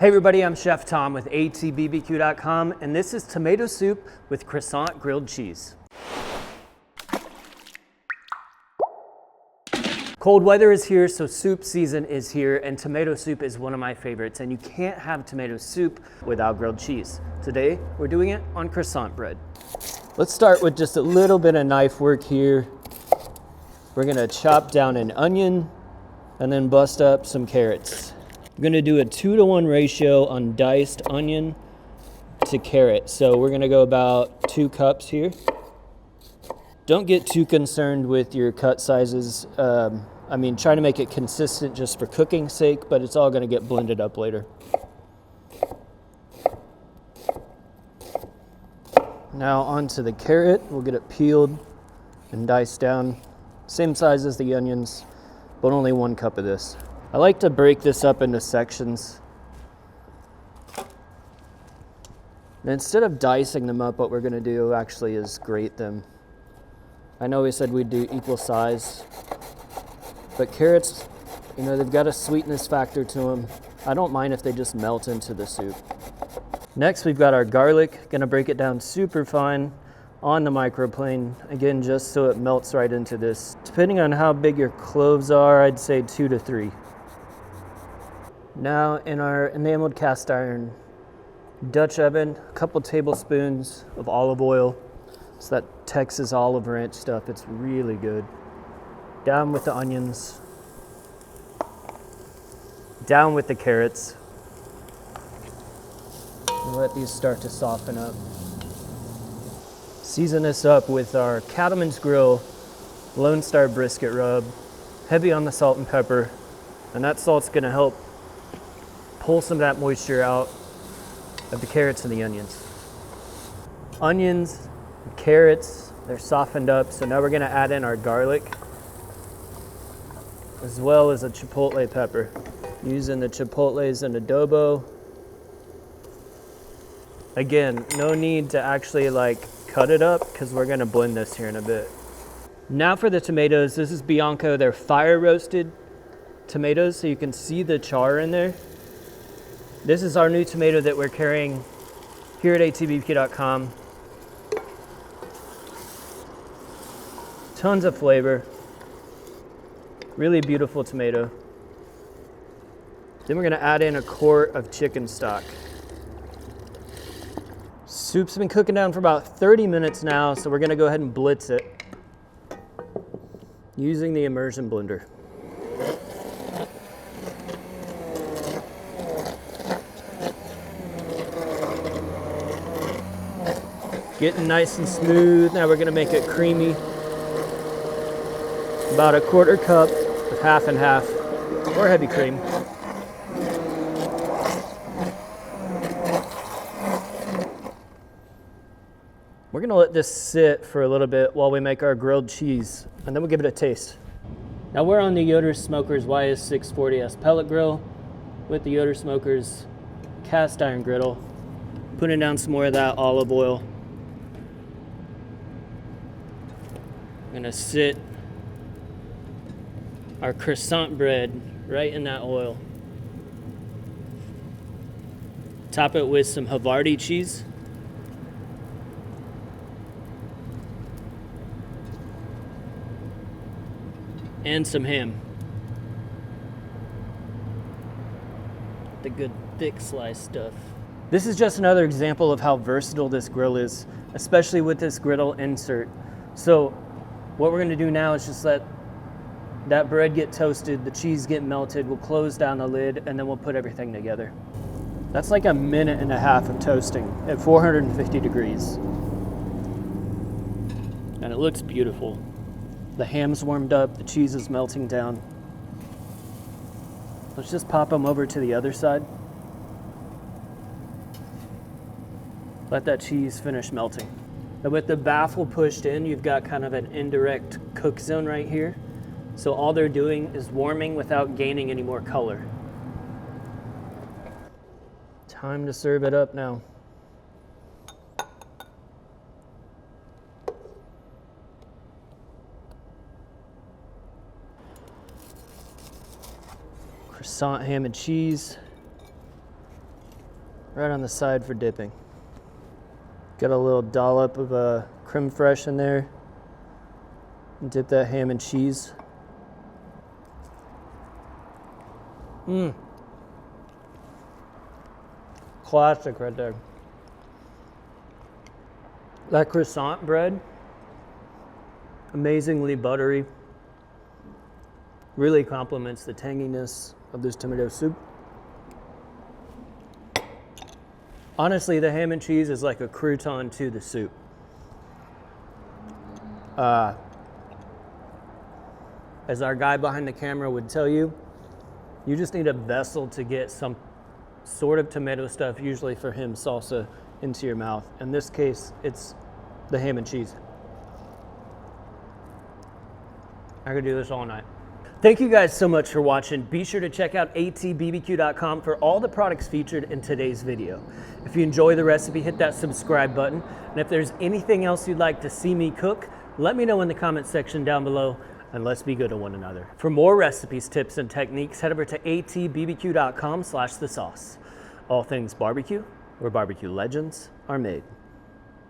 Hey everybody, I'm Chef Tom with atbbq.com, and this is tomato soup with croissant grilled cheese. Cold weather is here, so soup season is here, and tomato soup is one of my favorites, and you can't have tomato soup without grilled cheese. Today, we're doing it on croissant bread. Let's start with just a little bit of knife work here. We're gonna chop down an onion and then bust up some carrots. I'm gonna do a 2-to-1 ratio on diced onion to carrot. So we're gonna go about 2 cups here. Don't get too concerned with your cut sizes. Try to make it consistent just for cooking's sake, but it's all gonna get blended up later. Now onto the carrot. We'll get it peeled and diced down. Same size as the onions, but only 1 cup of this. I like to break this up into sections. And instead of dicing them up, what we're gonna do actually is grate them. I know we said we'd do equal size, but carrots, they've got a sweetness factor to them. I don't mind if they just melt into the soup. Next, we've got our garlic. Gonna break it down super fine on the microplane, again, just so it melts right into this. Depending on how big your cloves are, I'd say 2 to 3. Now in our enameled cast iron Dutch oven, a couple tablespoons of olive oil. It's that Texas olive ranch stuff, it's really good. Down with the onions. Down with the carrots. And let these start to soften up. Season this up with our Cattleman's Grill Lone Star brisket rub. Heavy on the salt and pepper. And that salt's gonna help pull some of that moisture out of the carrots and the onions. Onions, carrots, they're softened up, so now we're gonna add in our garlic, as well as a chipotle pepper. Using the chipotles and adobo. Again, no need to actually cut it up, because we're gonna blend this here in a bit. Now for the tomatoes, this is Bianco, they're fire roasted tomatoes, so you can see the char in there. This is our new tomato that we're carrying here at atbbq.com. Tons of flavor. Really beautiful tomato. Then we're gonna add in a quart of chicken stock. Soup's been cooking down for about 30 minutes now, so we're gonna go ahead and blitz it using the Immersion blender. Getting nice and smooth. Now we're gonna make it creamy. About a 1/4 cup of half and half, or heavy cream. We're gonna let this sit for a little bit while we make our grilled cheese, and then we'll give it a taste. Now we're on the Yoder Smokers YS640S pellet grill with the Yoder Smokers cast iron griddle. Putting down some more of that olive oil. I'm gonna sit our croissant bread right in that oil. Top it with some Havarti cheese. And some ham. The good thick slice stuff. This is just another example of how versatile this grill is, especially with this griddle insert. So what we're gonna do now is just let that bread get toasted, the cheese get melted, we'll close down the lid, and then we'll put everything together. That's like 1.5 minutes of toasting at 450 degrees. And it looks beautiful. The ham's warmed up, the cheese is melting down. Let's just pop them over to the other side. Let that cheese finish melting. And with the baffle pushed in, you've got kind of an indirect cook zone right here. So all they're doing is warming without gaining any more color. Time to serve it up now. Croissant ham and cheese. right on the side for dipping. Got a little dollop of creme fraiche in there. And dip that ham and cheese. Classic right there. That croissant bread, amazingly buttery. Really complements the tanginess of this tomato soup. Honestly, the ham and cheese is like a crouton to the soup. As our guy behind the camera would tell you, you just need a vessel to get some sort of tomato stuff, usually for him salsa, into your mouth. In this case, it's the ham and cheese. I could do this all night. Thank you guys so much for watching. Be sure to check out atbbq.com for all the products featured in today's video. If you enjoy the recipe, hit that subscribe button. And if there's anything else you'd like to see me cook, let me know in the comment section down below, and let's be good to one another. For more recipes, tips, and techniques, head over to atbbq.com/thesauce. All things barbecue, where barbecue legends are made.